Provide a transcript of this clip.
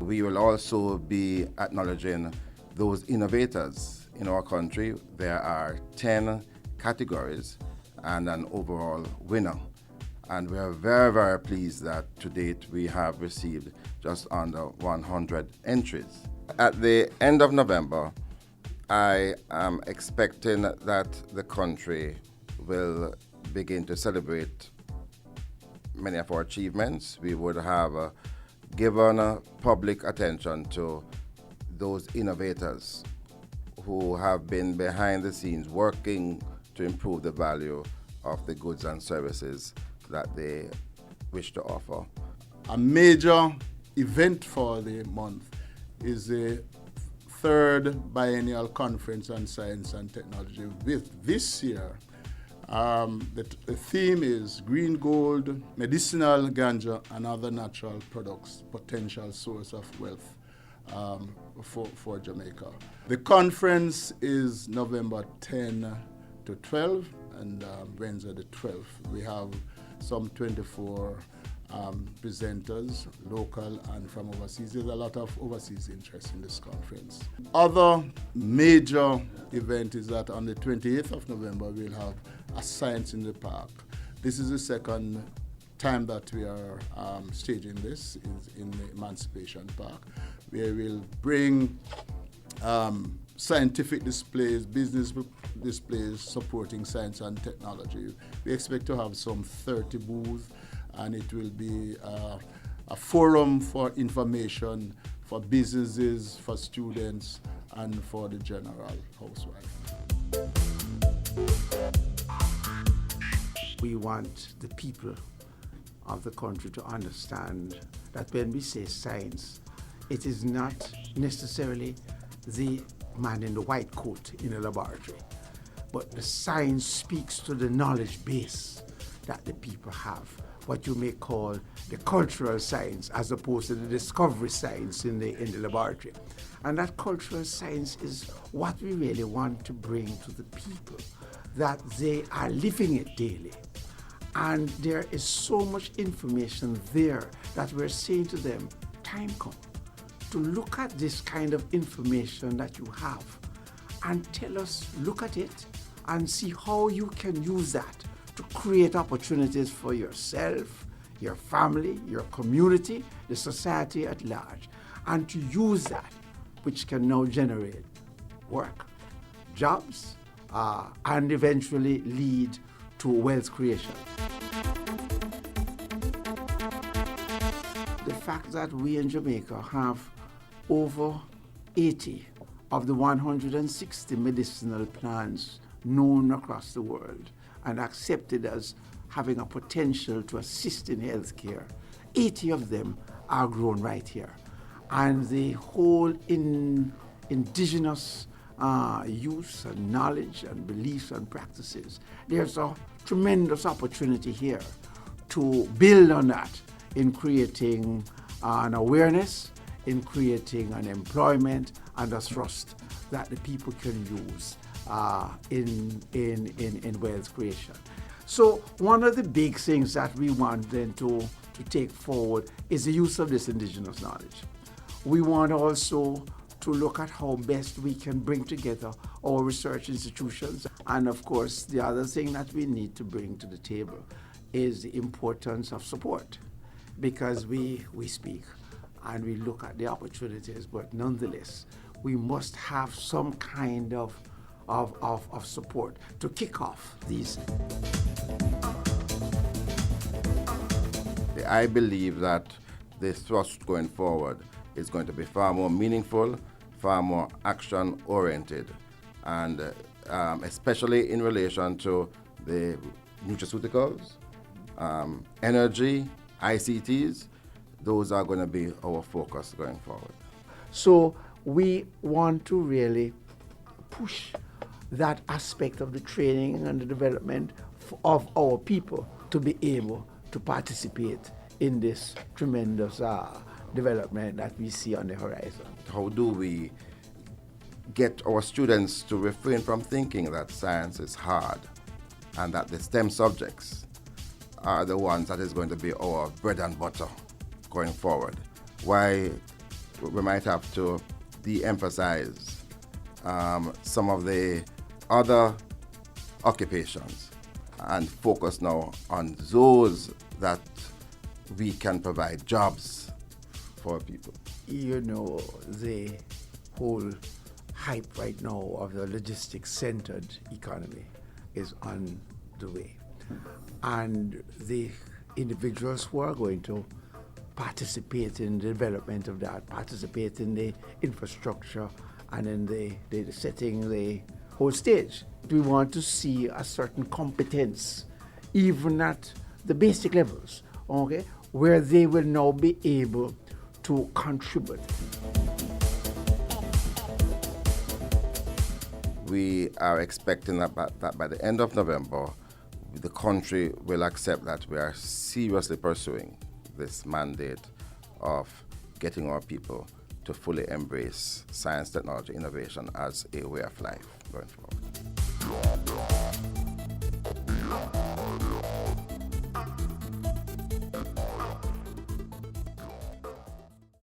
we will also be acknowledging those innovators in our country. There are 10 categories and an overall winner. And we are very, very pleased that to date we have received just under 100 entries. At the end of November, I am expecting that the country will begin to celebrate many of our achievements. We would have given public attention to those innovators who have been behind the scenes working to improve the value of the goods and services that they wish to offer. A major event for the month is the third biennial conference on science and technology. With this year, the theme is green gold, medicinal ganja, and other natural products, potential source of wealth for Jamaica. The conference is November 10 to 12 and Wednesday the 12th. We have some 24 presenters, local and from overseas. There's a lot of overseas interest in this conference. Other major event is that on the 28th of November, we'll have a Science in the Park. This is the second time that we are staging this is in the Emancipation Park, where we'll bring scientific displays, business displays supporting science and technology. We expect to have some 30 booths, and it will be a forum for information for businesses, for students, and for the general housewife. We want the people of the country to understand that when we say science, it is not necessarily the man in the white coat in a laboratory, but the science speaks to the knowledge base that the people have, what you may call the cultural science as opposed to the discovery science in the laboratory. And that cultural science is what we really want to bring to the people, that they are living it daily. And there is so much information there that we're saying to them, time come to look at this kind of information that you have and tell us, look at it and see how you can use that to create opportunities for yourself, your family, your community, the society at large, and to use that, which can now generate work, jobs, and eventually lead to wealth creation. The fact that we in Jamaica have over 80 of the 160 medicinal plants known across the world and accepted as having a potential to assist in healthcare, 80 of them are grown right here. And the whole indigenous use and knowledge and beliefs and practices, there's a tremendous opportunity here to build on that in creating an awareness, in creating an employment and a trust that the people can use in wealth creation. So one of the big things that we want then to take forward is the use of this indigenous knowledge. We want also to look at how best we can bring together our research institutions. And of course, the other thing that we need to bring to the table is the importance of support, because we speak and we look at the opportunities, but nonetheless, we must have some kind of support to kick off these. I believe that the thrust going forward is going to be far more meaningful, far more action-oriented, and especially in relation to the nutraceuticals, energy, ICTs. Those are going to be our focus going forward. So we want to really push that aspect of the training and the development of our people to be able to participate in this tremendous development that we see on the horizon. How do we get our students to refrain from thinking that science is hard and that the STEM subjects are the ones that is going to be our bread and butter going forward? Why we might have to de-emphasize some of the other occupations and focus now on those that we can provide jobs for people. You know, the whole hype right now of the logistics-centered economy is on the way. And the individuals who are going to participate in the development of that, participate in the infrastructure and in the setting the whole stage. We want to see a certain competence, even at the basic levels, okay, where they will now be able to contribute. We are expecting that by the end of November, the country will accept that we are seriously pursuing this mandate of getting our people to fully embrace science, technology, innovation as a way of life going forward.